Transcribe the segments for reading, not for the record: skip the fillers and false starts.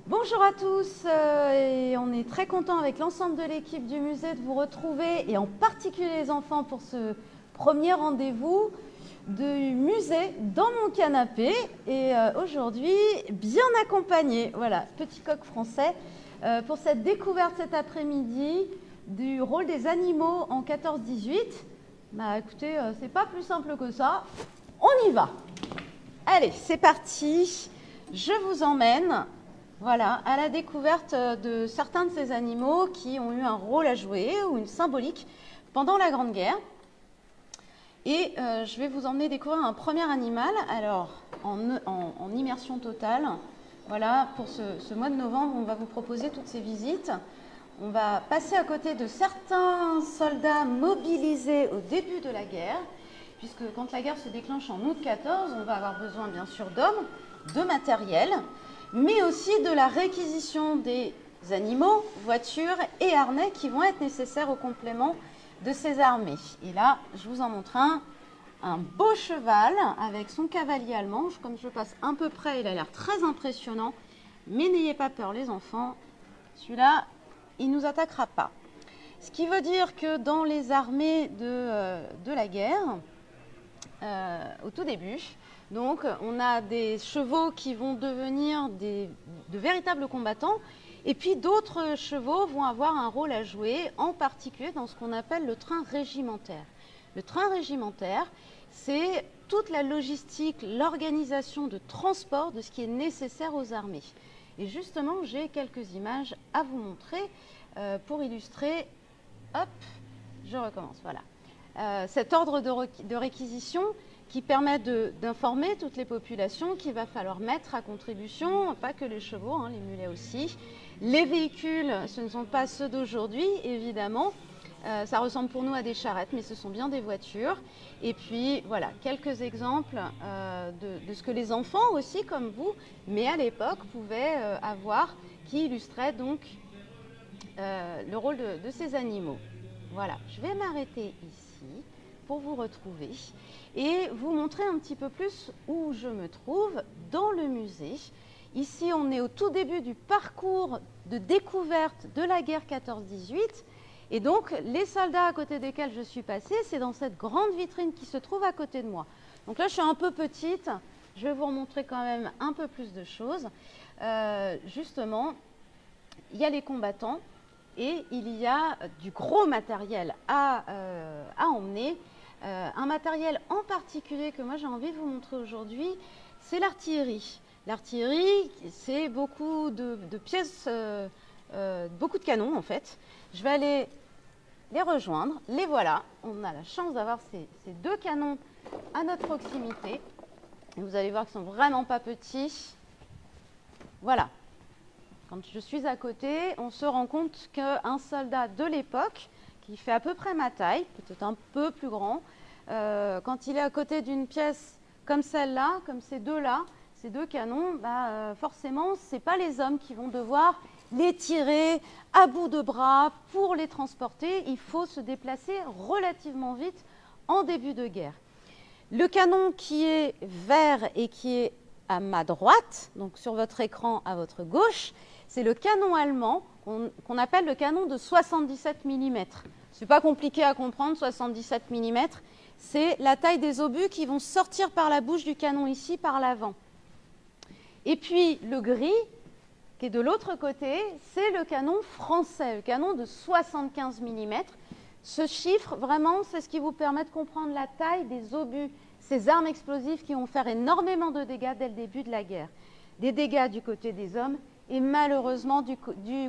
Bonjour à tous, et on est très content avec l'ensemble de l'équipe du musée de vous retrouver, et en particulier les enfants, pour ce premier rendez-vous du musée dans mon canapé. Et aujourd'hui, bien accompagné, voilà, petit coq français, pour cette découverte cet après-midi du rôle des animaux en 14-18. Bah écoutez, c'est pas plus simple que ça, on y va. Allez, c'est parti, je vous emmène. Voilà, à la découverte de certains de ces animaux qui ont eu un rôle à jouer ou une symbolique pendant la Grande Guerre. Et je vais vous emmener découvrir un premier animal, alors en immersion totale. Voilà, pour ce mois de novembre, on va vous proposer toutes ces visites. On va passer à côté de certains soldats mobilisés au début de la guerre, puisque quand la guerre se déclenche en août 14, on va avoir besoin bien sûr d'hommes, de matériel, mais aussi de la réquisition des animaux, voitures et harnais qui vont être nécessaires au complément de ces armées. Et là, je vous en montre un beau cheval avec son cavalier allemand. Comme je passe un peu près, il a l'air très impressionnant. Mais n'ayez pas peur les enfants, celui-là, il ne nous attaquera pas. Ce qui veut dire que dans les armées de la guerre, au tout début, donc, on a des chevaux qui vont devenir de véritables combattants, et puis d'autres chevaux vont avoir un rôle à jouer, en particulier dans ce qu'on appelle le train régimentaire. Le train régimentaire, c'est toute la logistique, l'organisation de transport de ce qui est nécessaire aux armées. Et justement, j'ai quelques images à vous montrer pour illustrer. Hop, je recommence, voilà. Cet ordre de réquisition qui permet d'informer toutes les populations qu'il va falloir mettre à contribution, pas que les chevaux, hein, les mulets aussi. Les véhicules, ce ne sont pas ceux d'aujourd'hui, évidemment. Ça ressemble pour nous à des charrettes, mais ce sont bien des voitures. Et puis, voilà, quelques exemples de ce que les enfants aussi, comme vous, mais à l'époque, pouvaient avoir, qui illustraient donc le rôle de ces animaux. Voilà, je vais m'arrêter ici pour vous retrouver et vous montrer un petit peu plus où je me trouve dans le musée. Ici, on est au tout début du parcours de découverte de la guerre 14-18. Et donc, les soldats à côté desquels je suis passée, c'est dans cette grande vitrine qui se trouve à côté de moi. Donc là, je suis un peu petite. Je vais vous remontrer quand même un peu plus de choses. Justement, il y a les combattants et il y a du gros matériel à emmener. Un matériel en particulier que moi j'ai envie de vous montrer aujourd'hui, c'est l'artillerie. L'artillerie, c'est beaucoup de pièces, beaucoup de canons en fait. Je vais aller les rejoindre. Les voilà. On a la chance d'avoir ces deux canons à notre proximité. Et vous allez voir qu'ils ne sont vraiment pas petits. Voilà. Quand je suis à côté, on se rend compte qu'un soldat de l'époque, qui fait à peu près ma taille, peut-être un peu plus grand, quand il est à côté d'une pièce comme celle-là, comme ces deux-là, ces deux canons, forcément, ce n'est pas les hommes qui vont devoir les tirer à bout de bras pour les transporter. Il faut se déplacer relativement vite en début de guerre. Le canon qui est vert et qui est à ma droite, donc sur votre écran à votre gauche, c'est le canon allemand qu'on appelle le canon de 77 mm. Ce n'est pas compliqué à comprendre, 77 mm. C'est la taille des obus qui vont sortir par la bouche du canon ici, par l'avant. Et puis le gris, qui est de l'autre côté, c'est le canon français, le canon de 75 mm. Ce chiffre, vraiment, c'est ce qui vous permet de comprendre la taille des obus, ces armes explosives qui vont faire énormément de dégâts dès le début de la guerre. Des dégâts du côté des hommes et malheureusement du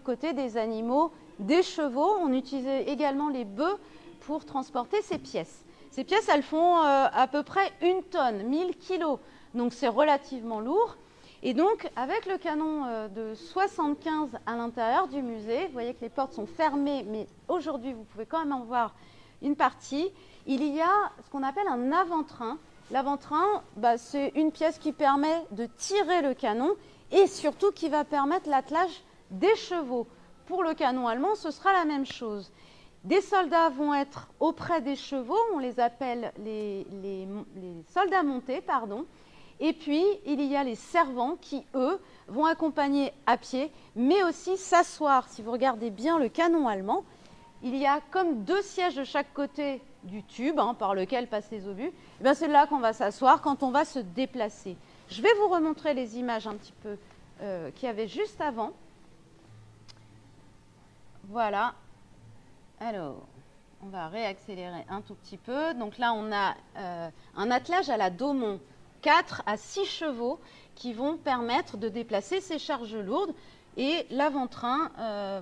côté des animaux, des chevaux. On utilisait également les bœufs pour transporter ces pièces. Ces pièces, elles font à peu près 1 tonne, 1000 kilos. Donc c'est relativement lourd. Et donc, avec le canon de 75 à l'intérieur du musée, vous voyez que les portes sont fermées, mais aujourd'hui, vous pouvez quand même en voir une partie. Il y a ce qu'on appelle un avant-train. L'avant-train, c'est une pièce qui permet de tirer le canon et surtout qui va permettre l'attelage des chevaux. Pour le canon allemand, ce sera la même chose. Des soldats vont être auprès des chevaux, on les appelle les soldats montés, pardon. Et puis, il y a les servants qui, eux, vont accompagner à pied, mais aussi s'asseoir. Si vous regardez bien le canon allemand, il y a comme 2 sièges de chaque côté du tube par lequel passent les obus. C'est là qu'on va s'asseoir quand on va se déplacer. Je vais vous remontrer les images un petit peu qu'il y avait juste avant. Voilà. Alors, on va réaccélérer un tout petit peu. Donc là, on a un attelage à la Daumont, 4 à 6 chevaux qui vont permettre de déplacer ces charges lourdes et l'avant-train,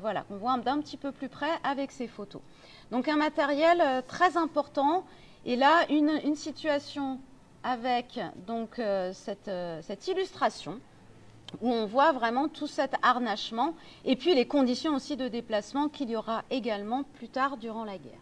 voilà, qu'on voit d'un petit peu plus près avec ces photos. Donc un matériel très important. Et là, une situation avec donc, cette illustration où on voit vraiment tout cet harnachement et puis les conditions aussi de déplacement qu'il y aura également plus tard durant la guerre.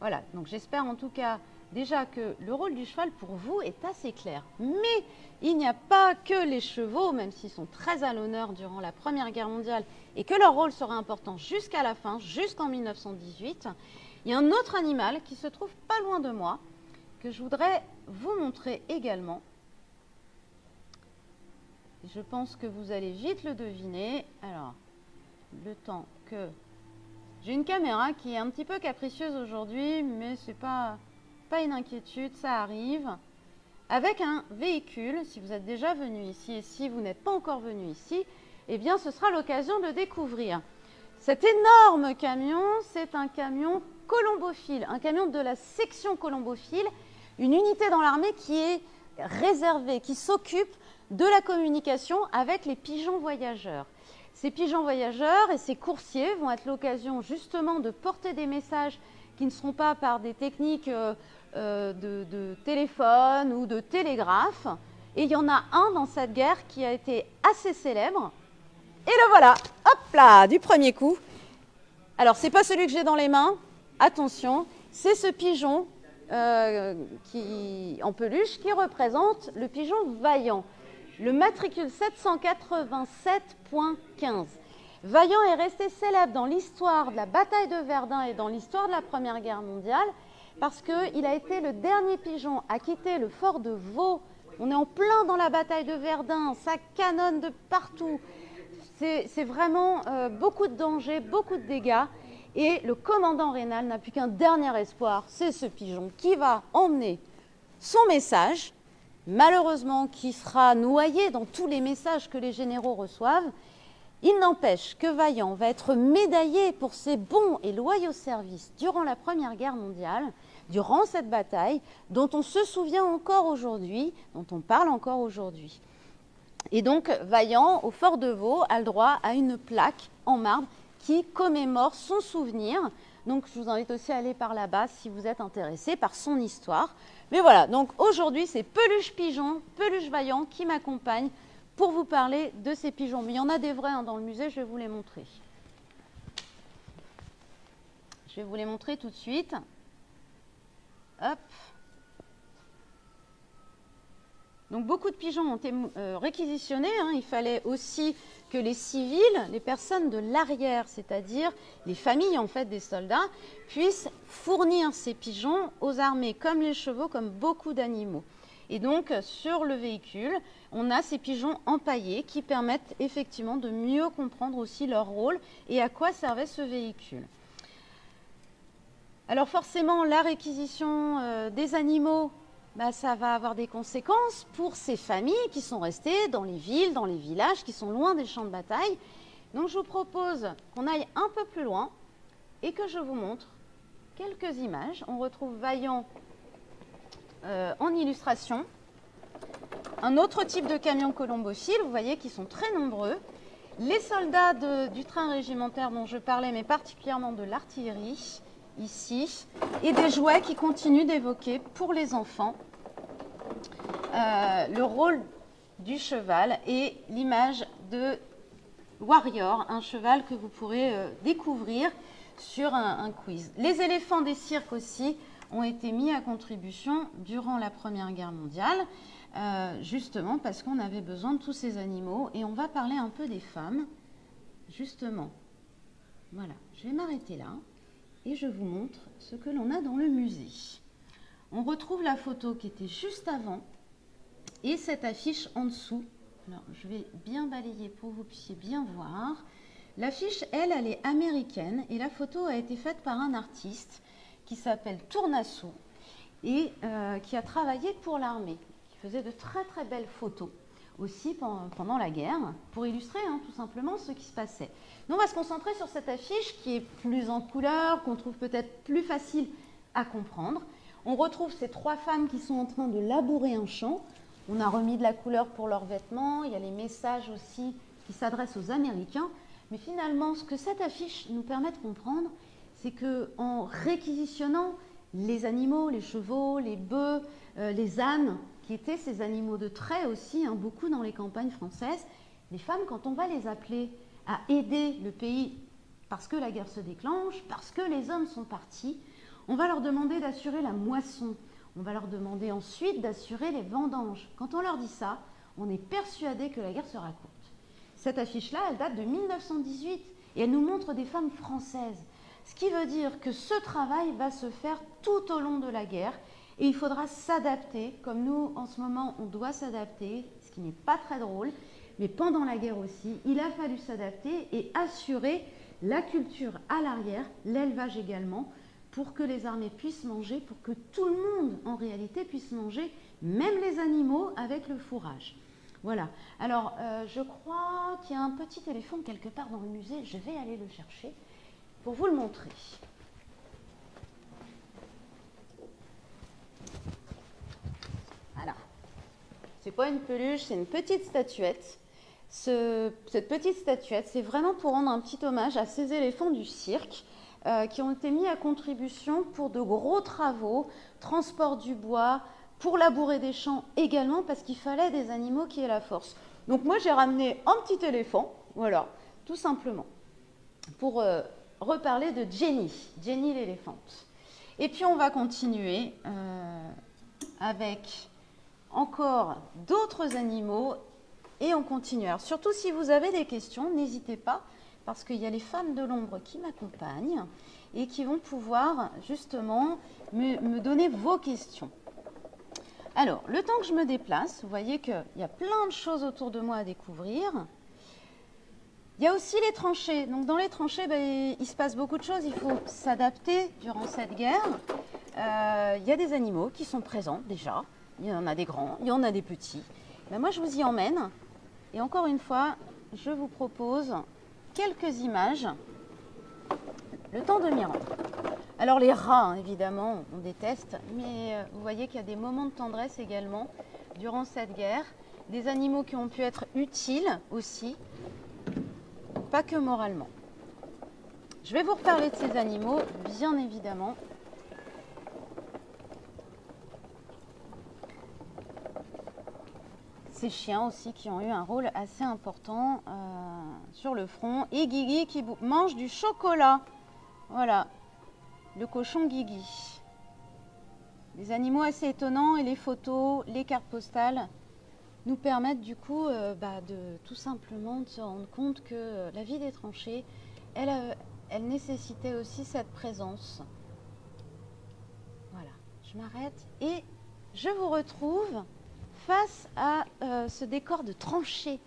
Voilà, donc j'espère en tout cas déjà que le rôle du cheval pour vous est assez clair. Mais il n'y a pas que les chevaux, même s'ils sont très à l'honneur durant la Première Guerre mondiale et que leur rôle sera important jusqu'à la fin, jusqu'en 1918. Il y a un autre animal qui se trouve pas loin de moi, que je voudrais vous montrer également. Je pense que vous allez vite le deviner. Alors, le temps que... J'ai une caméra qui est un petit peu capricieuse aujourd'hui, mais ce n'est pas une inquiétude, ça arrive. Avec un véhicule, si vous êtes déjà venu ici et si vous n'êtes pas encore venu ici, eh bien ce sera l'occasion de découvrir. Cet énorme camion, c'est un camion colombophile, un camion de la section colombophile, une unité dans l'armée qui est réservée, qui s'occupe de la communication avec les pigeons voyageurs. Ces pigeons voyageurs et ces coursiers vont être l'occasion justement de porter des messages qui ne seront pas par des techniques de téléphone ou de télégraphe. Et il y en a un dans cette guerre qui a été assez célèbre. Et le voilà, hop là, du premier coup. Alors, ce n'est pas celui que j'ai dans les mains, attention, c'est ce pigeon en peluche qui représente le pigeon Vaillant. Le matricule 787.15. Vaillant est resté célèbre dans l'histoire de la bataille de Verdun et dans l'histoire de la Première Guerre mondiale parce qu'il a été le dernier pigeon à quitter le fort de Vaux. On est en plein dans la bataille de Verdun, ça canonne de partout. C'est vraiment beaucoup de dangers, beaucoup de dégâts. Et le commandant Raynal n'a plus qu'un dernier espoir, c'est ce pigeon qui va emmener son message, malheureusement qui sera noyé dans tous les messages que les généraux reçoivent. Il n'empêche que Vaillant va être médaillé pour ses bons et loyaux services durant la Première Guerre mondiale, durant cette bataille dont on se souvient encore aujourd'hui, dont on parle encore aujourd'hui. Et donc Vaillant, au fort de Vaux, a le droit à une plaque en marbre qui commémore son souvenir. Donc je vous invite aussi à aller par là-bas si vous êtes intéressé par son histoire. Mais voilà, donc aujourd'hui c'est Peluche Pigeon, Peluche Vaillant qui m'accompagne pour vous parler de ces pigeons. Mais il y en a des vrais dans le musée, je vais vous les montrer. Je vais vous les montrer tout de suite. Hop. Donc beaucoup de pigeons ont été réquisitionnés. Il fallait aussi que les civils, les personnes de l'arrière, c'est-à-dire les familles en fait des soldats, puissent fournir ces pigeons aux armées, comme les chevaux, comme beaucoup d'animaux. Et donc sur le véhicule, on a ces pigeons empaillés qui permettent effectivement de mieux comprendre aussi leur rôle et à quoi servait ce véhicule. Alors forcément, la réquisition des animaux, ça va avoir des conséquences pour ces familles qui sont restées dans les villes, dans les villages, qui sont loin des champs de bataille. Donc je vous propose qu'on aille un peu plus loin et que je vous montre quelques images. On retrouve Vaillant en illustration. Un autre type de camion colombophile, vous voyez, qui sont très nombreux. Les soldats du train régimentaire dont je parlais, mais particulièrement de l'artillerie, ici, et des jouets qui continuent d'évoquer pour les enfants le rôle du cheval et l'image de Warrior, un cheval que vous pourrez découvrir sur un quiz. Les éléphants des cirques aussi ont été mis à contribution durant la Première Guerre mondiale, justement parce qu'on avait besoin de tous ces animaux. Et on va parler un peu des femmes, justement. Voilà, je vais m'arrêter là. Et je vous montre ce que l'on a dans le musée. On retrouve la photo qui était juste avant Et cette affiche en dessous, alors je vais bien balayer pour que vous puissiez bien voir. L'affiche, elle est américaine et la photo a été faite par un artiste qui s'appelle Tournassou et qui a travaillé pour l'armée, qui faisait de très très belles photos aussi pendant la guerre pour illustrer tout simplement ce qui se passait. Nous, on va se concentrer sur cette affiche qui est plus en couleur, qu'on trouve peut-être plus facile à comprendre. On retrouve ces trois femmes qui sont en train de labourer un champ. On a remis de la couleur pour leurs vêtements. Il y a les messages aussi qui s'adressent aux Américains. Mais finalement, ce que cette affiche nous permet de comprendre, c'est qu'en réquisitionnant les animaux, les chevaux, les bœufs, les ânes, qui étaient ces animaux de trait aussi, beaucoup dans les campagnes françaises, les femmes, quand on va les appeler à aider le pays parce que la guerre se déclenche, parce que les hommes sont partis, on va leur demander d'assurer la moisson. On va leur demander ensuite d'assurer les vendanges. Quand on leur dit ça, on est persuadé que la guerre sera courte. Cette affiche-là, elle date de 1918 et elle nous montre des femmes françaises. Ce qui veut dire que ce travail va se faire tout au long de la guerre et il faudra s'adapter, comme nous en ce moment on doit s'adapter, ce qui n'est pas très drôle, mais pendant la guerre aussi, il a fallu s'adapter et assurer la culture à l'arrière, l'élevage également, pour que les armées puissent manger, pour que tout le monde en réalité puisse manger, même les animaux avec le fourrage. Voilà. Alors, je crois qu'il y a un petit éléphant quelque part dans le musée. Je vais aller le chercher pour vous le montrer. Voilà. C'est pas une peluche, c'est une petite statuette. Cette petite statuette, c'est vraiment pour rendre un petit hommage à ces éléphants du cirque qui ont été mis à contribution pour de gros travaux, transport du bois, pour labourer des champs également, parce qu'il fallait des animaux qui aient la force. Donc moi, j'ai ramené un petit éléphant, voilà, tout simplement, pour reparler de Jenny l'éléphante. Et puis, on va continuer avec encore d'autres animaux, et on continue. Alors, surtout, si vous avez des questions, n'hésitez pas, parce qu'il y a les femmes de l'ombre qui m'accompagnent et qui vont pouvoir justement me donner vos questions. Alors, le temps que je me déplace, vous voyez qu'il y a plein de choses autour de moi à découvrir. Il y a aussi les tranchées. Donc, dans les tranchées, il se passe beaucoup de choses. Il faut s'adapter durant cette guerre. Il y a des animaux qui sont présents déjà. Il y en a des grands, il y en a des petits. Moi, je vous y emmène. Et encore une fois, je vous propose quelques images. Le temps de m'y rendre. Alors les rats, évidemment, on déteste, mais vous voyez qu'il y a des moments de tendresse également durant cette guerre. Des animaux qui ont pu être utiles aussi, pas que moralement. Je vais vous reparler de ces animaux, bien évidemment. Ces chiens aussi qui ont eu un rôle assez important sur le front. Et Guigui qui mange du chocolat. Voilà. Le cochon Guigui. Des animaux assez étonnants et les photos, les cartes postales nous permettent du coup de tout simplement de se rendre compte que la vie des tranchées, elle nécessitait aussi cette présence. Voilà, je m'arrête et je vous retrouve face à ce décor de tranchées.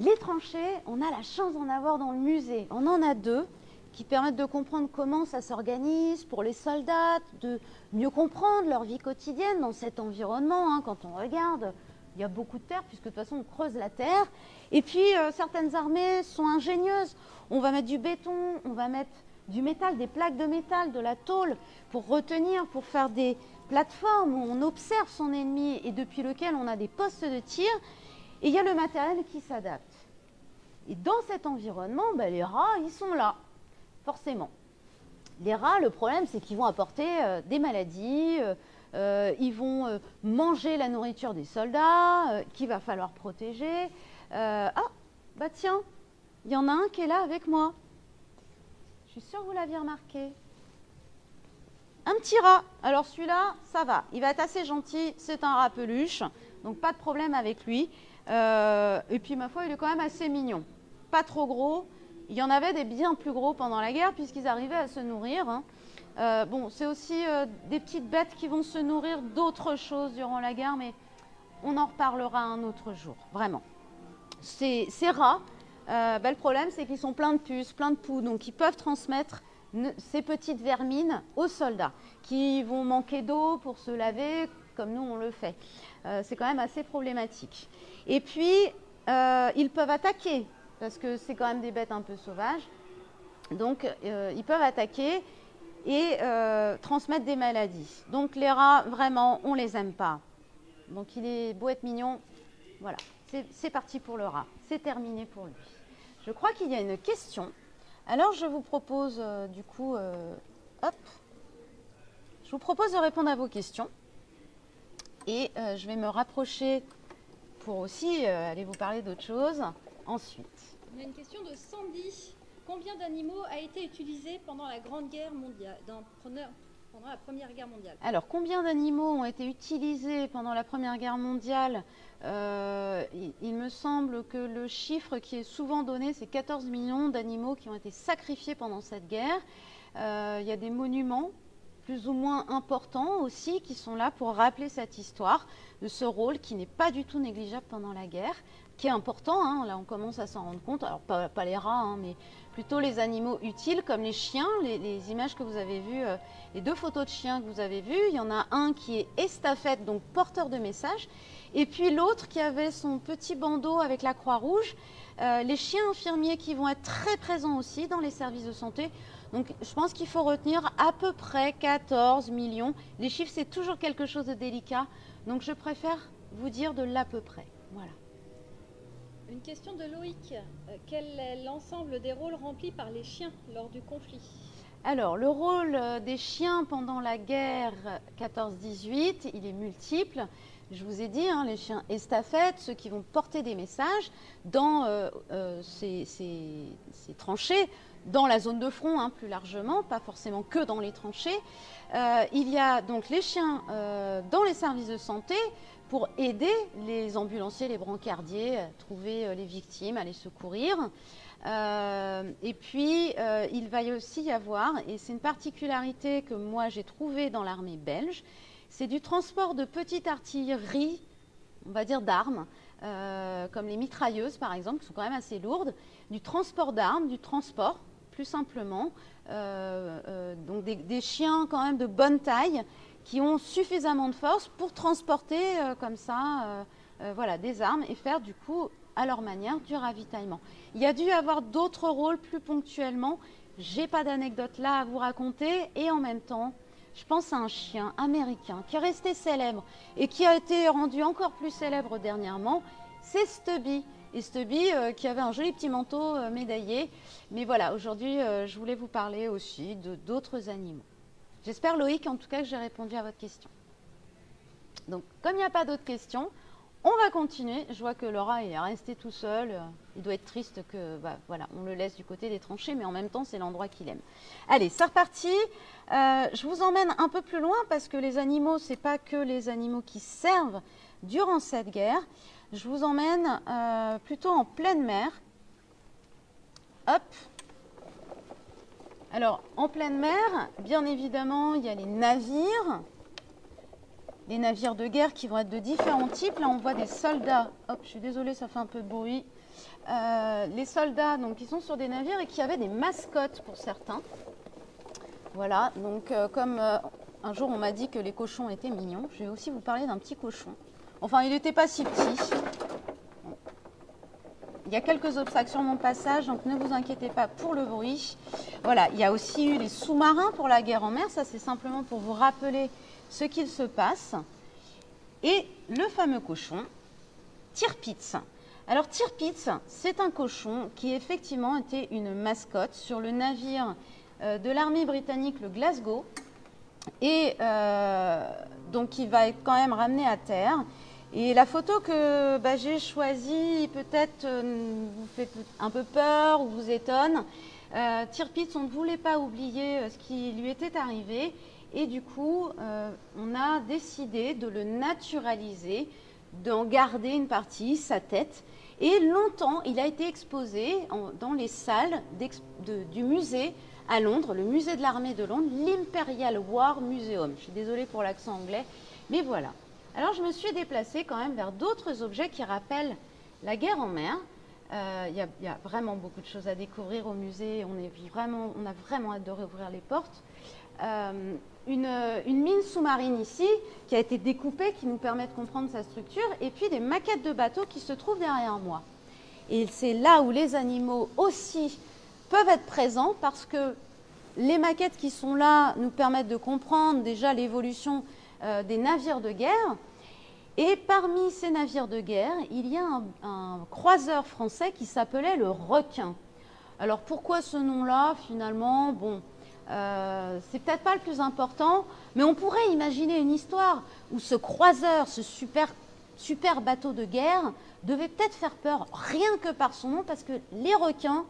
Les tranchées, on a la chance d'en avoir dans le musée. On en a deux qui permettent de comprendre comment ça s'organise pour les soldats, de mieux comprendre leur vie quotidienne dans cet environnement. Quand on regarde, il y a beaucoup de terre, puisque de toute façon, on creuse la terre. Et puis, certaines armées sont ingénieuses. On va mettre du béton, on va mettre du métal, des plaques de métal, de la tôle, pour retenir, pour faire des plateformes où on observe son ennemi et depuis lequel on a des postes de tir. Et il y a le matériel qui s'adapte. Et dans cet environnement, les rats, ils sont là. Forcément. Les rats, le problème, c'est qu'ils vont apporter des maladies, ils vont manger la nourriture des soldats, qu'il va falloir protéger. Tiens, il y en a un qui est là avec moi. Je suis sûre que vous l'aviez remarqué. Un petit rat. Alors celui-là, ça va. Il va être assez gentil, c'est un rat peluche, donc pas de problème avec lui. Et puis, ma foi, il est quand même assez mignon. Pas trop gros. Il y en avait des bien plus gros pendant la guerre puisqu'ils arrivaient à se nourrir. C'est aussi des petites bêtes qui vont se nourrir d'autres choses durant la guerre, mais on en reparlera un autre jour, vraiment. Ces rats, le problème c'est qu'ils sont pleins de puces, plein de poux, donc ils peuvent transmettre ces petites vermines aux soldats qui vont manquer d'eau pour se laver comme nous on le fait. C'est quand même assez problématique. Et puis ils peuvent attaquer parce que c'est quand même des bêtes un peu sauvages. Donc ils peuvent attaquer et transmettre des maladies. Donc les rats, vraiment, on ne les aime pas. Donc il est beau être mignon. Voilà, c'est parti pour le rat. C'est terminé pour lui. Je crois qu'il y a une question. Alors je vous propose du coup, hop, je vous propose de répondre à vos questions. Et je vais me rapprocher pour aussi aller vous parler d'autre chose ensuite. On a une question de Sandy. Combien d'animaux a été utilisé pendant la Grande Guerre mondiale, pendant la Première Guerre mondiale? Alors, combien d'animaux ont été utilisés pendant la Première Guerre mondiale? Il me semble que le chiffre qui est souvent donné, c'est 14 millions d'animaux qui ont été sacrifiés pendant cette guerre. Il y a des monuments plus ou moins importants aussi qui sont là pour rappeler cette histoire de ce rôle qui n'est pas du tout négligeable pendant la guerre, qui est important, hein, là on commence à s'en rendre compte, alors pas les rats, hein, mais plutôt les animaux utiles comme les chiens, les images que vous avez vues, les deux photos de chiens que vous avez vues, il y en a un qui est estafette, donc porteur de messages, et puis l'autre qui avait son petit bandeau avec la Croix-Rouge, les chiens infirmiers qui vont être très présents aussi dans les services de santé. Donc je pense qu'il faut retenir à peu près 14 millions. Les chiffres, c'est toujours quelque chose de délicat, donc je préfère vous dire de l'à peu près. Voilà. Une question de Loïc. Quel est l'ensemble des rôles remplis par les chiens lors du conflit? Alors, le rôle des chiens pendant la guerre 14-18, il est multiple. Je vous ai dit, hein, les chiens estafettes, ceux qui vont porter des messages dans ces tranchées, dans la zone de front, hein, plus largement, pas forcément que dans les tranchées. Il y a donc les chiens dans les services de santé pour aider les ambulanciers, les brancardiers à trouver les victimes, à les secourir. Et puis, il va aussi y avoir, et c'est une particularité que moi j'ai trouvée dans l'armée belge, c'est du transport de petite artillerie, on va dire d'armes, comme les mitrailleuses par exemple, qui sont quand même assez lourdes, du transport d'armes, du transport, plus simplement, donc des chiens quand même de bonne taille, qui ont suffisamment de force pour transporter comme ça voilà, des armes et faire du coup à leur manière du ravitaillement. Il y a dû y avoir d'autres rôles plus ponctuellement. J'ai pas d'anecdote là à vous raconter et en même temps, je pense à un chien américain qui est resté célèbre et qui a été rendu encore plus célèbre dernièrement, c'est Stubby. Et Stubby qui avait un joli petit manteau médaillé. Mais voilà, aujourd'hui, je voulais vous parler aussi d'autres animaux. J'espère, Loïc, en tout cas, que j'ai répondu à votre question. Donc, comme il n'y a pas d'autres questions, on va continuer. Je vois que Laura est resté tout seul. Il doit être triste que, voilà, on le laisse du côté des tranchées, mais en même temps, c'est l'endroit qu'il aime. Allez, c'est reparti. Je vous emmène un peu plus loin parce que les animaux, ce n'est pas que les animaux qui servent durant cette guerre. Je vous emmène plutôt en pleine mer. Hop. Alors, en pleine mer, bien évidemment, il y a les navires de guerre qui vont être de différents types. Là, on voit des soldats. Hop, je suis désolée, ça fait un peu de bruit. Les soldats, donc, qui sont sur des navires et qui avaient des mascottes pour certains. Voilà, donc, comme un jour, on m'a dit que les cochons étaient mignons, je vais aussi vous parler d'un petit cochon. Enfin, il n'était pas si petit. Il y a quelques obstacles sur mon passage, donc ne vous inquiétez pas pour le bruit. Voilà, il y a aussi eu les sous-marins pour la guerre en mer. Ça, c'est simplement pour vous rappeler ce qu'il se passe. Et le fameux cochon, Tirpitz. Alors, Tirpitz, c'est un cochon qui effectivement était une mascotte sur le navire de l'armée britannique, le Glasgow. Et donc, il va être quand même ramené à terre. Et la photo que j'ai choisie, peut-être vous fait un peu peur ou vous étonne. Tirpitz, on ne voulait pas oublier ce qui lui était arrivé. Et du coup, on a décidé de le naturaliser, d'en garder une partie, sa tête. Et longtemps, il a été exposé dans les salles du musée à Londres, le musée de l'armée de Londres, l'Imperial War Museum. Je suis désolée pour l'accent anglais, mais voilà. Alors je me suis déplacée quand même vers d'autres objets qui rappellent la guerre en mer. Il y a vraiment beaucoup de choses à découvrir au musée. On a vraiment hâte de réouvrir les portes. Une mine sous-marine ici qui a été découpée, qui nous permet de comprendre sa structure, et puis des maquettes de bateaux qui se trouvent derrière moi. Et c'est là où les animaux aussi peuvent être présents, parce que les maquettes qui sont là nous permettent de comprendre déjà l'évolution des navires de guerre. Et parmi ces navires de guerre, il y a un croiseur français qui s'appelait le Requin. Alors pourquoi ce nom-là finalement? Bon, c'est peut-être pas le plus important, mais on pourrait imaginer une histoire où ce croiseur, ce super bateau de guerre, devait peut-être faire peur rien que par son nom, parce que les requins,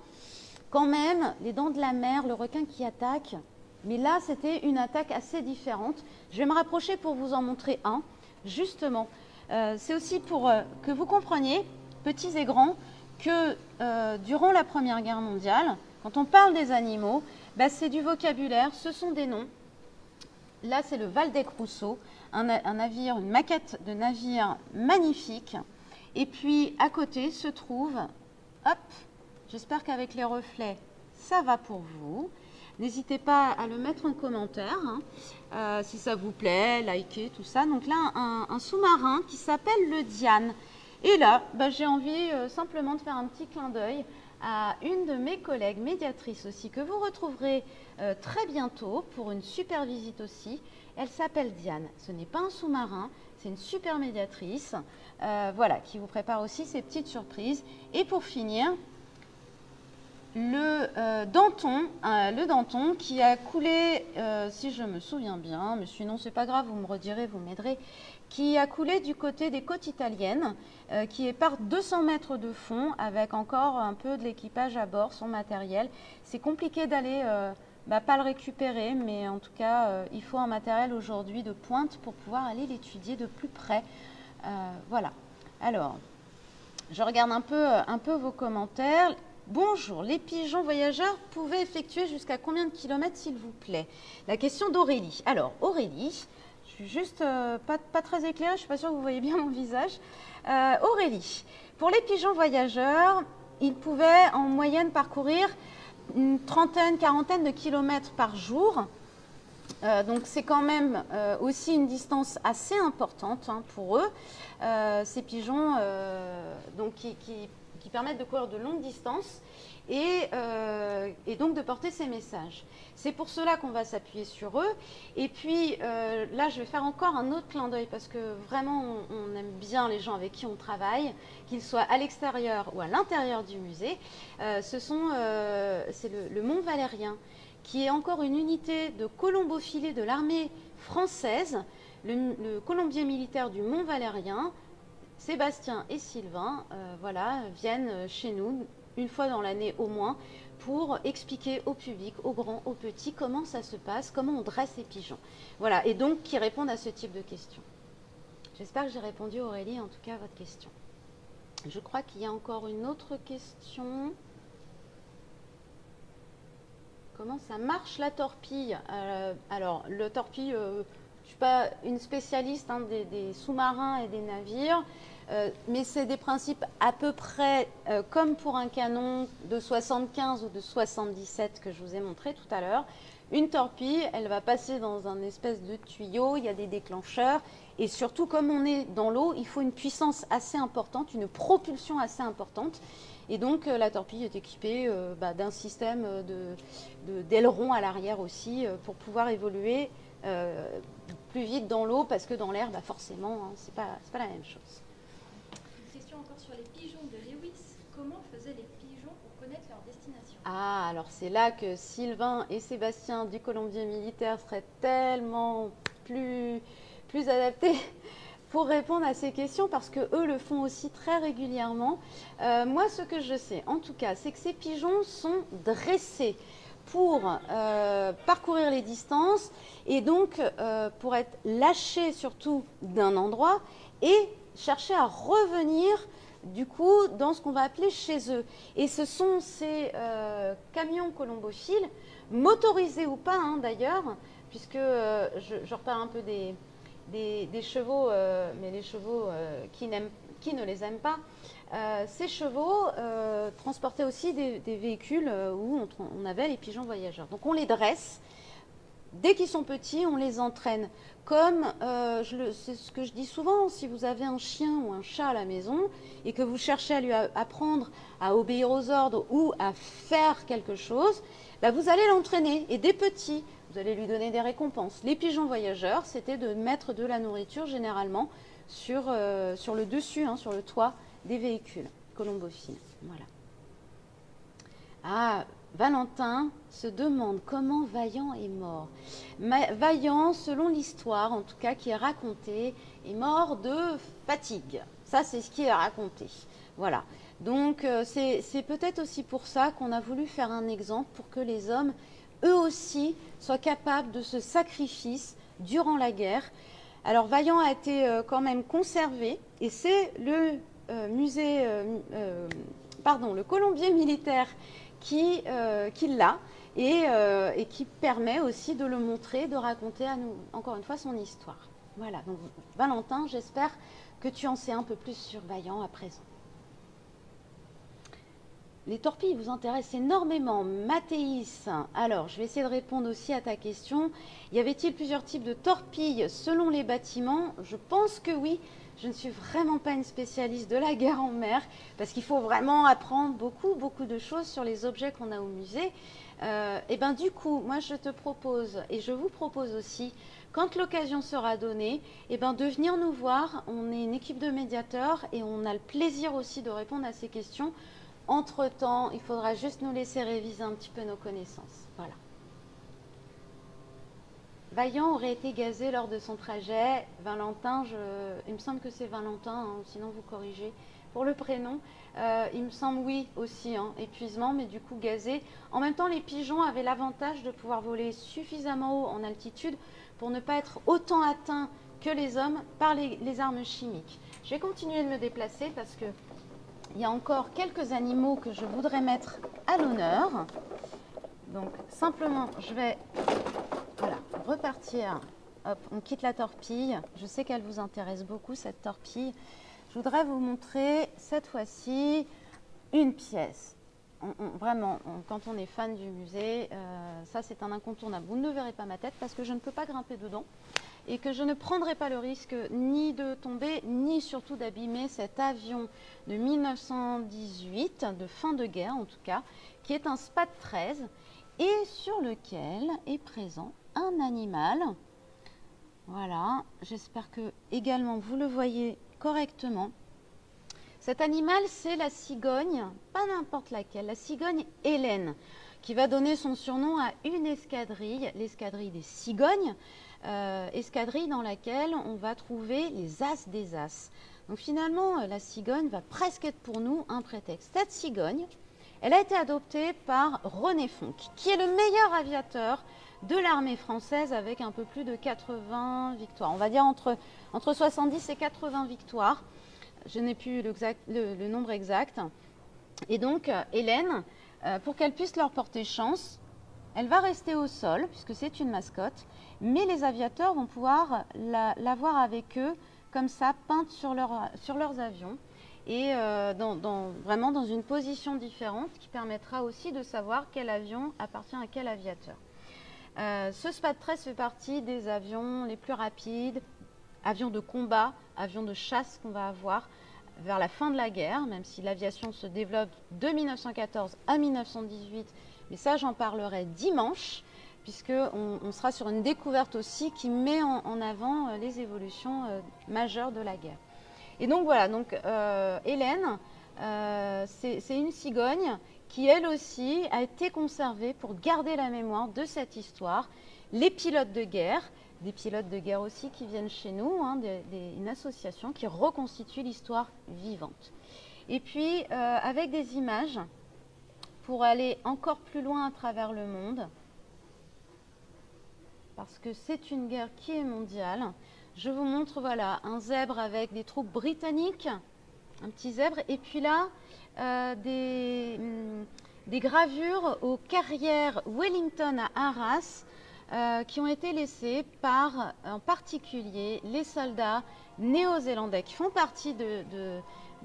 quand même, les dents de la mer, le requin qui attaque, mais là c'était une attaque assez différente. Je vais me rapprocher pour vous en montrer un. Justement, c'est aussi pour que vous compreniez, petits et grands, que durant la Première Guerre mondiale, quand on parle des animaux, bah, c'est du vocabulaire, ce sont des noms. Là, c'est le Waldeck-Rousseau, un navire, une maquette de navire magnifique. Et puis, à côté se trouve, hop, j'espère qu'avec les reflets, ça va pour vous. N'hésitez pas à le mettre en commentaire, hein, si ça vous plaît, likez, tout ça. Donc là, un sous-marin qui s'appelle le Diane. Et là, bah, j'ai envie simplement de faire un petit clin d'œil à une de mes collègues médiatrices aussi, que vous retrouverez très bientôt pour une super visite aussi. Elle s'appelle Diane. Ce n'est pas un sous-marin, c'est une super médiatrice, voilà, qui vous prépare aussi ces petites surprises. Et pour finir, le Danton qui a coulé, si je me souviens bien, mais sinon c'est pas grave, vous me redirez, vous m'aiderez, qui a coulé du côté des côtes italiennes, qui est par 200 mètres de fond, avec encore un peu de l'équipage à bord, son matériel. C'est compliqué d'aller, pas le récupérer, mais en tout cas, il faut un matériel aujourd'hui de pointe pour pouvoir aller l'étudier de plus près. Voilà. Alors, je regarde un peu vos commentaires. Bonjour, les pigeons voyageurs pouvaient effectuer jusqu'à combien de kilomètres, s'il vous plaît? La question d'Aurélie. Alors, Aurélie, je suis juste pas très éclairée, je ne suis pas sûre que vous voyez bien mon visage. Aurélie, pour les pigeons voyageurs, ils pouvaient en moyenne parcourir une trentaine, quarantaine de kilomètres par jour. Donc c'est quand même aussi une distance assez importante, hein, pour eux. Ces pigeons donc qui permettent de courir de longues distances et donc de porter ces messages. C'est pour cela qu'on va s'appuyer sur eux. Et puis là, je vais faire encore un autre clin d'œil, parce que vraiment, on aime bien les gens avec qui on travaille, qu'ils soient à l'extérieur ou à l'intérieur du musée. C'est le Mont Valérien, qui est encore une unité de colombophilie de l'armée française, le colombier militaire du Mont Valérien. Sébastien et Sylvain voilà, viennent chez nous une fois dans l'année au moins pour expliquer au public, aux grands, aux petits, comment ça se passe, comment on dresse les pigeons. Voilà, et donc qui répondent à ce type de questions. J'espère que j'ai répondu, Aurélie, en tout cas à votre question. Je crois qu'il y a encore une autre question. Comment ça marche la torpille? Alors, le torpille, je ne suis pas une spécialiste, hein, des sous-marins et des navires, mais c'est des principes à peu près comme pour un canon de 75 ou de 77 que je vous ai montré tout à l'heure. Une torpille, elle va passer dans un espèce de tuyau, il y a des déclencheurs, et surtout comme on est dans l'eau, il faut une puissance assez importante, une propulsion assez importante. Et donc la torpille est équipée d'un système d'aileron à l'arrière aussi, pour pouvoir évoluer plus vite dans l'eau, parce que dans l'air, forcément, hein, c'est pas la même chose. Une question encore sur les pigeons de Lewis. Comment faisaient les pigeons pour connaître leur destination? Ah, alors c'est là que Sylvain et Sébastien du Colombier militaire seraient tellement plus adaptés pour répondre à ces questions, parce que eux le font aussi très régulièrement. Moi, ce que je sais, en tout cas, c'est que ces pigeons sont dressés pour parcourir les distances, et donc pour être lâchés surtout d'un endroit et chercher à revenir du coup dans ce qu'on va appeler chez eux. Et ce sont ces camions colombophiles, motorisés ou pas, hein, d'ailleurs, puisque je repars un peu des chevaux, mais les chevaux qui ne les aiment pas, ces chevaux transportaient aussi des véhicules où on avait les pigeons voyageurs. Donc on les dresse. Dès qu'ils sont petits, on les entraîne. Comme, c'est ce que je dis souvent, si vous avez un chien ou un chat à la maison et que vous cherchez à lui apprendre à obéir aux ordres ou à faire quelque chose, bah vous allez l'entraîner. Et dès petit, vous allez lui donner des récompenses. Les pigeons voyageurs, c'était de mettre de la nourriture généralement sur le dessus, hein, sur le toit des véhicules colombophiles. Voilà. Ah, Valentin se demande comment Vaillant est mort. Vaillant, selon l'histoire, en tout cas qui est racontée, est mort de fatigue. Ça, c'est ce qui est raconté. Voilà. Donc, c'est peut-être aussi pour ça qu'on a voulu faire un exemple pour que les hommes, eux aussi, soient capables de ce sacrifice durant la guerre. Alors, Vaillant a été quand même conservé et c'est le le colombier militaire qui l'a et qui permet aussi de le montrer, de raconter à nous, encore une fois, son histoire. Voilà, donc Valentin, j'espère que tu en sais un peu plus sur Vaillant à présent. Les torpilles vous intéressent énormément. Mathéis, alors je vais essayer de répondre aussi à ta question. Y avait-il plusieurs types de torpilles selon les bâtiments? Je pense que oui. Je ne suis vraiment pas une spécialiste de la guerre en mer parce qu'il faut vraiment apprendre beaucoup de choses sur les objets qu'on a au musée. Et ben du coup, moi je te propose et je vous propose aussi, quand l'occasion sera donnée, et ben de venir nous voir. On est une équipe de médiateurs et on a le plaisir aussi de répondre à ces questions. Entre-temps, il faudra juste nous laisser réviser un petit peu nos connaissances. Voilà. Vaillant aurait été gazé lors de son trajet. Valentin, il me semble que c'est Valentin, hein, sinon vous corrigez. Pour le prénom, il me semble oui aussi, hein, épuisement, mais du coup gazé. En même temps, les pigeons avaient l'avantage de pouvoir voler suffisamment haut en altitude pour ne pas être autant atteints que les hommes par les armes chimiques. Je vais continuer de me déplacer parce que il y a encore quelques animaux que je voudrais mettre à l'honneur. Donc simplement, je vais repartir. Hop, on quitte la torpille. Je sais qu'elle vous intéresse beaucoup, cette torpille. Je voudrais vous montrer cette fois-ci une pièce. Vraiment, quand on est fan du musée, ça c'est un incontournable. Vous ne verrez pas ma tête parce que je ne peux pas grimper dedans et que je ne prendrai pas le risque ni de tomber, ni surtout d'abîmer cet avion de 1918, de fin de guerre en tout cas, qui est un SPAT 13 et sur lequel est présent un animal. Voilà, j'espère que également vous le voyez correctement. Cet animal, c'est la cigogne, pas n'importe laquelle, la cigogne Hélène, qui va donner son surnom à une escadrille, l'escadrille des cigognes, escadrille dans laquelle on va trouver les as des as. Donc finalement, la cigogne va presque être pour nous un prétexte. Cette cigogne, elle a été adoptée par René Fonck, qui est le meilleur aviateur de l'armée française avec un peu plus de 80 victoires. On va dire entre 70 et 80 victoires. Je n'ai plus le nombre exact. Et donc, Hélène, pour qu'elle puisse leur porter chance, elle va rester au sol, puisque c'est une mascotte, mais les aviateurs vont pouvoir l'avoir avec eux, comme ça, peinte sur leurs avions, et vraiment dans une position différente, qui permettra aussi de savoir quel avion appartient à quel aviateur. Ce SPAT 13 fait partie des avions les plus rapides, avions de combat, avions de chasse qu'on va avoir vers la fin de la guerre, même si l'aviation se développe de 1914 à 1918. Mais ça, j'en parlerai dimanche, puisqu'on sera sur une découverte aussi qui met en avant les évolutions majeures de la guerre. Et donc voilà, donc, Hélène, c'est une cigogne qui, elle aussi, a été conservée pour garder la mémoire de cette histoire. Les pilotes de guerre, des pilotes de guerre aussi qui viennent chez nous, hein, une association qui reconstitue l'histoire vivante. Et puis, avec des images, pour aller encore plus loin à travers le monde, parce que c'est une guerre qui est mondiale, je vous montre voilà, un zèbre avec des troupes britanniques, un petit zèbre, et puis là, des gravures aux carrières Wellington à Arras, qui ont été laissés par, en particulier, les soldats néo-zélandais qui font partie de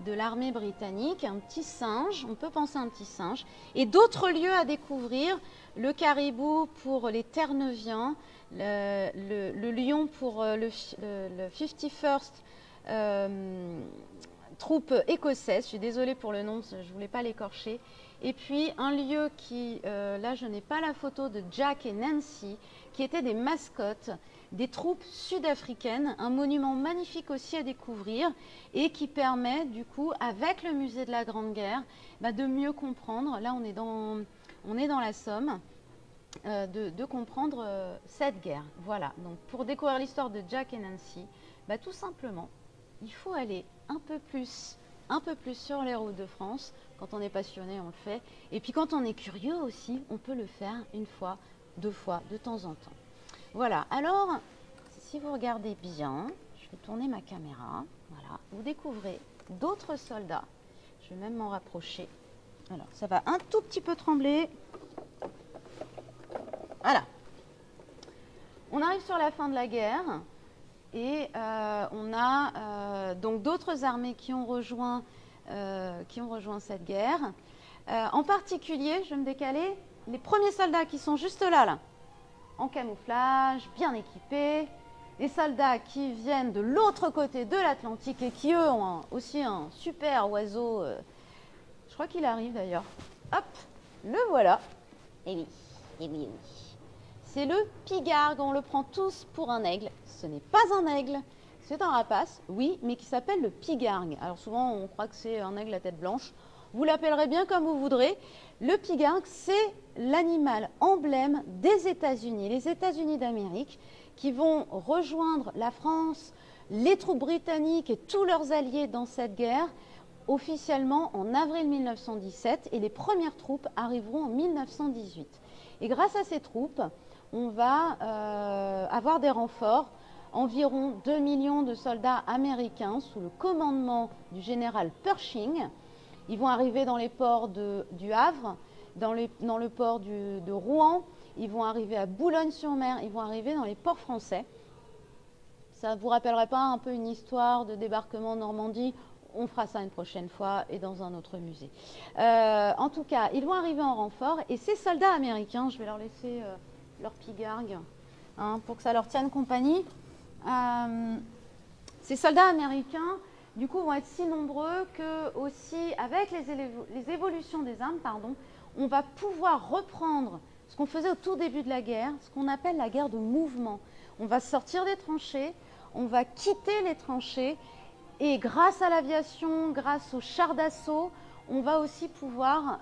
l'armée britannique, un petit singe, on peut penser à un petit singe, et d'autres lieux à découvrir, le caribou pour les Terre-Neuviens, le lion pour le 51st troupe écossaise, je suis désolée pour le nom, je ne voulais pas l'écorcher, et puis un lieu qui, là je n'ai pas la photo de Jack et Nancy, qui étaient des mascottes des troupes sud-africaines, un monument magnifique aussi à découvrir et qui permet du coup, avec le musée de la Grande Guerre, de mieux comprendre, là on est dans la Somme, de comprendre cette guerre. Voilà, donc pour découvrir l'histoire de Jack et Nancy, tout simplement, il faut aller un peu plus sur les routes de France. Quand on est passionné, on le fait. Et puis quand on est curieux aussi, on peut le faire une fois, deux fois, de temps en temps. Voilà, alors, si vous regardez bien, je vais tourner ma caméra, voilà, vous découvrez d'autres soldats. Je vais même m'en rapprocher. Alors, ça va un tout petit peu trembler. Voilà. On arrive sur la fin de la guerre et on a donc d'autres armées qui ont rejoint cette guerre. En particulier, je vais me décaler, les premiers soldats qui sont juste là, en camouflage, bien équipés. Les soldats qui viennent de l'autre côté de l'Atlantique et qui, eux, ont aussi un super oiseau. Je crois qu'il arrive d'ailleurs. Hop, le voilà. Et oui, et oui, et oui. C'est le pigargue, on le prend tous pour un aigle. Ce n'est pas un aigle, c'est un rapace, oui, mais qui s'appelle le pigargue. Alors souvent, on croit que c'est un aigle à tête blanche. Vous l'appellerez bien comme vous voudrez. Le pigargue, c'est l'animal emblème des États-Unis, les États-Unis d'Amérique, qui vont rejoindre la France, les troupes britanniques et tous leurs alliés dans cette guerre, officiellement en avril 1917, et les premières troupes arriveront en 1918. Et grâce à ces troupes, on va avoir des renforts, environ 2 millions de soldats américains sous le commandement du général Pershing. Ils vont arriver dans les ports du Havre, dans le port de Rouen, ils vont arriver à Boulogne-sur-Mer, ils vont arriver dans les ports français. Ça ne vous rappellerait pas un peu une histoire de débarquement en Normandie? On fera ça une prochaine fois et dans un autre musée. En tout cas, ils vont arriver en renfort et ces soldats américains, je vais leur laisser leur pigargue pour que ça leur tienne compagnie. Ces soldats américains, du coup, vont être si nombreux que aussi, avec les évolutions des armes, on va pouvoir reprendre ce qu'on faisait au tout début de la guerre, ce qu'on appelle la guerre de mouvement. On va sortir des tranchées, on va quitter les tranchées et grâce à l'aviation, grâce aux chars d'assaut, on va aussi pouvoir,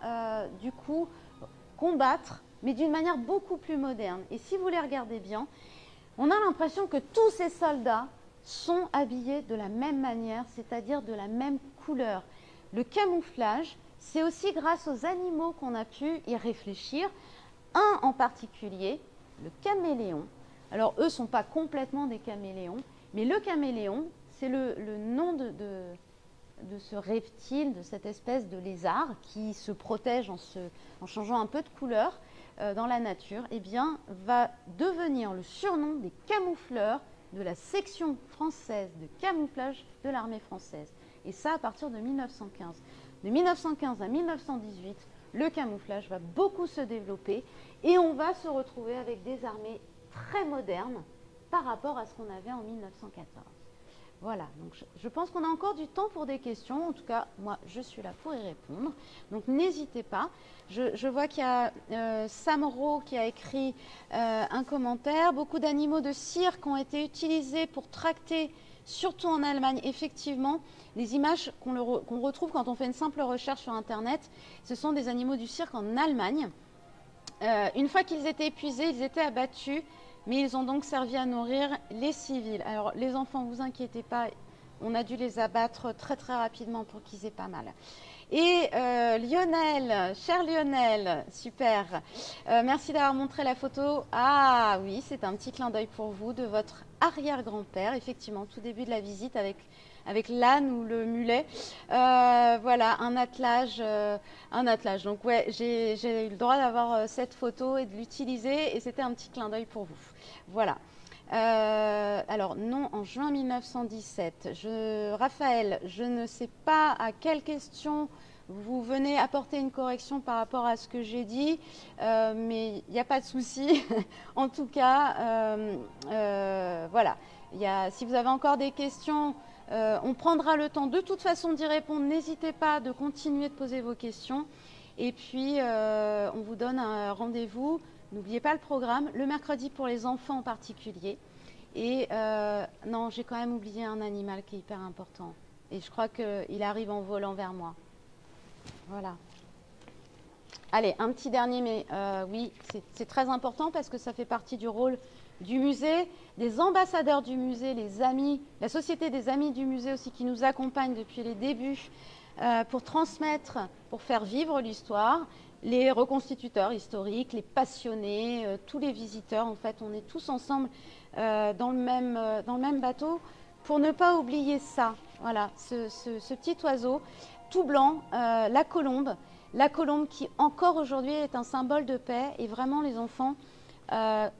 du coup, combattre, mais d'une manière beaucoup plus moderne. Et si vous les regardez bien, on a l'impression que tous ces soldats sont habillés de la même manière, c'est-à-dire de la même couleur. Le camouflage, c'est aussi grâce aux animaux qu'on a pu y réfléchir. Un en particulier, le caméléon. Alors eux ne sont pas complètement des caméléons, mais le caméléon, c'est le nom de ce reptile, de cette espèce de lézard qui se protège en changeant un peu de couleur dans la nature, eh bien, va devenir le surnom des camoufleurs de la section française de camouflage de l'armée française. Et ça à partir de 1915. De 1915 à 1918, le camouflage va beaucoup se développer et on va se retrouver avec des armées très modernes par rapport à ce qu'on avait en 1914. Voilà, donc je pense qu'on a encore du temps pour des questions. En tout cas, moi, je suis là pour y répondre. Donc, n'hésitez pas. Je vois qu'il y a Sam Rowe qui a écrit un commentaire. Beaucoup d'animaux de cirque ont été utilisés pour tracter, surtout en Allemagne. Effectivement, les images qu'on retrouve quand on fait une simple recherche sur Internet, ce sont des animaux du cirque en Allemagne. Une fois qu'ils étaient épuisés, ils étaient abattus. Mais ils ont donc servi à nourrir les civils. Alors, les enfants, ne vous inquiétez pas, on a dû les abattre très très rapidement pour qu'ils aient pas mal. Et Lionel, cher Lionel, super, merci d'avoir montré la photo. Ah oui, c'est un petit clin d'œil pour vous de votre arrière-grand-père, effectivement, tout début de la visite avec avec l'âne ou le mulet. Voilà, un attelage. Donc ouais, j'ai eu le droit d'avoir cette photo et de l'utiliser et c'était un petit clin d'œil pour vous. Voilà. Alors non, en juin 1917. Raphaël, je ne sais pas à quelle question vous venez apporter une correction par rapport à ce que j'ai dit, mais il n'y a pas de souci. En tout cas, voilà. Si vous avez encore des questions, on prendra le temps de toute façon d'y répondre. N'hésitez pas de continuer de poser vos questions. Et puis, on vous donne un rendez-vous. N'oubliez pas le programme, le mercredi pour les enfants en particulier. Et non, j'ai quand même oublié un animal qui est hyper important. Et je crois qu'il arrive en volant vers moi. Voilà. Allez, un petit dernier, mais oui, c'est très important parce que ça fait partie du rôle du musée, des ambassadeurs du musée, les amis, la Société des Amis du Musée aussi qui nous accompagne depuis les débuts pour transmettre, pour faire vivre l'histoire, les reconstituteurs historiques, les passionnés, tous les visiteurs. En fait, on est tous ensemble dans le même bateau pour ne pas oublier ça. Voilà, ce petit oiseau tout blanc, la colombe qui encore aujourd'hui est un symbole de paix et vraiment les enfants,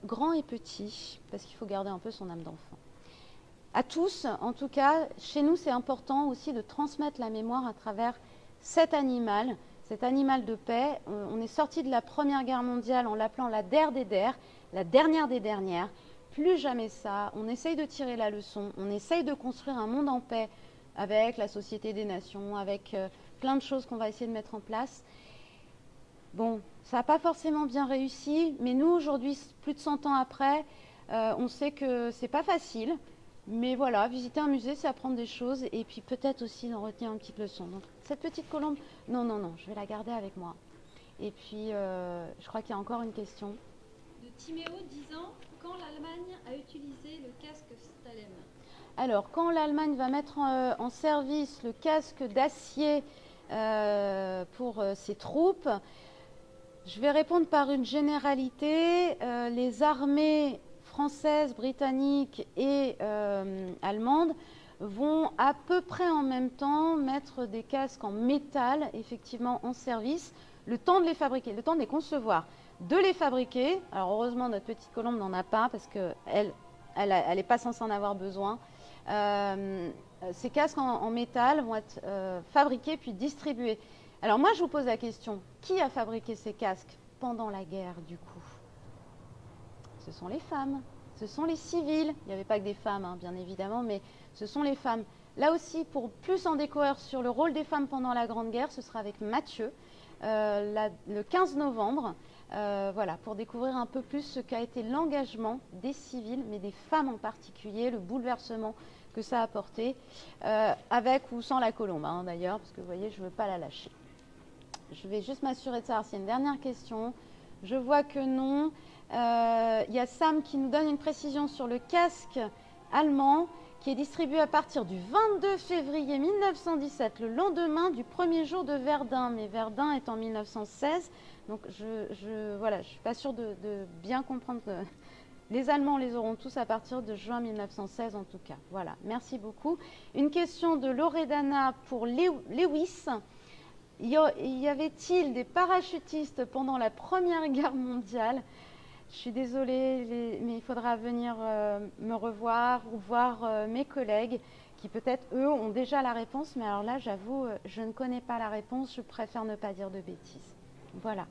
grands et petits, parce qu'il faut garder un peu son âme d'enfant. À tous, en tout cas, chez nous c'est important aussi de transmettre la mémoire à travers cet animal de paix. On est sorti de la Première Guerre mondiale en l'appelant la der des der, la dernière des dernières. Plus jamais ça, on essaye de tirer la leçon, on essaye de construire un monde en paix avec la Société des Nations, avec plein de choses qu'on va essayer de mettre en place. Bon, ça n'a pas forcément bien réussi, mais nous, aujourd'hui, plus de 100 ans après, on sait que c'est pas facile. Mais voilà, visiter un musée, c'est apprendre des choses et puis peut-être aussi d'en retenir une petite leçon. Donc, cette petite colombe, non, je vais la garder avec moi. Et puis, je crois qu'il y a encore une question. De Timéo, 10 ans, quand l'Allemagne a utilisé le casque Stalem? Alors, quand l'Allemagne va mettre en service le casque d'acier pour ses troupes, je vais répondre par une généralité. Les armées françaises, britanniques et allemandes vont à peu près en même temps mettre des casques en métal, effectivement, en service, le temps de les fabriquer, le temps de les concevoir, de les fabriquer. Alors, heureusement, notre petite colombe n'en a pas parce qu'elle n'est pas censée en avoir besoin. Ces casques en métal vont être fabriqués puis distribués. Alors moi, je vous pose la question, qui a fabriqué ces casques pendant la guerre, du coup? Ce sont les femmes, ce sont les civils. Il n'y avait pas que des femmes, hein, bien évidemment, mais ce sont les femmes. Là aussi, pour plus en découvrir sur le rôle des femmes pendant la Grande Guerre, ce sera avec Mathieu, le 15 novembre. Voilà, pour découvrir un peu plus ce qu'a été l'engagement des civils, mais des femmes en particulier, le bouleversement que ça a apporté, avec ou sans la colombe, hein, d'ailleurs, parce que vous voyez, je ne veux pas la lâcher. Je vais juste m'assurer de savoir s'il y a une dernière question. Je vois que non. Il y a Sam qui nous donne une précision sur le casque allemand qui est distribué à partir du 22 février 1917, le lendemain du premier jour de Verdun. Mais Verdun est en 1916, donc voilà, je ne suis pas sûre de bien comprendre. Les Allemands les auront tous à partir de juin 1916 en tout cas. Voilà, merci beaucoup. Une question de Loredana pour Lewis. Y avait-il des parachutistes pendant la Première Guerre mondiale? Je suis désolée, mais il faudra venir me revoir ou voir mes collègues qui peut-être, eux, ont déjà la réponse. Mais alors là, j'avoue, je ne connais pas la réponse. Je préfère ne pas dire de bêtises. Voilà.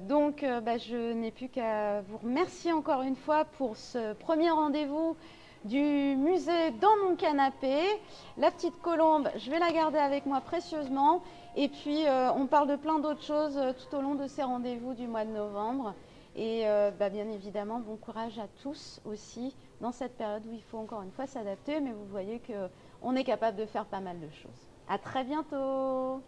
Donc, je n'ai plus qu'à vous remercier encore une fois pour ce premier rendez-vous du musée dans mon canapé. La petite colombe, je vais la garder avec moi précieusement. Et puis, on parle de plein d'autres choses tout au long de ces rendez-vous du mois de novembre. Et bien évidemment, bon courage à tous aussi dans cette période où il faut encore une fois s'adapter. Mais vous voyez qu'on est capable de faire pas mal de choses. À très bientôt!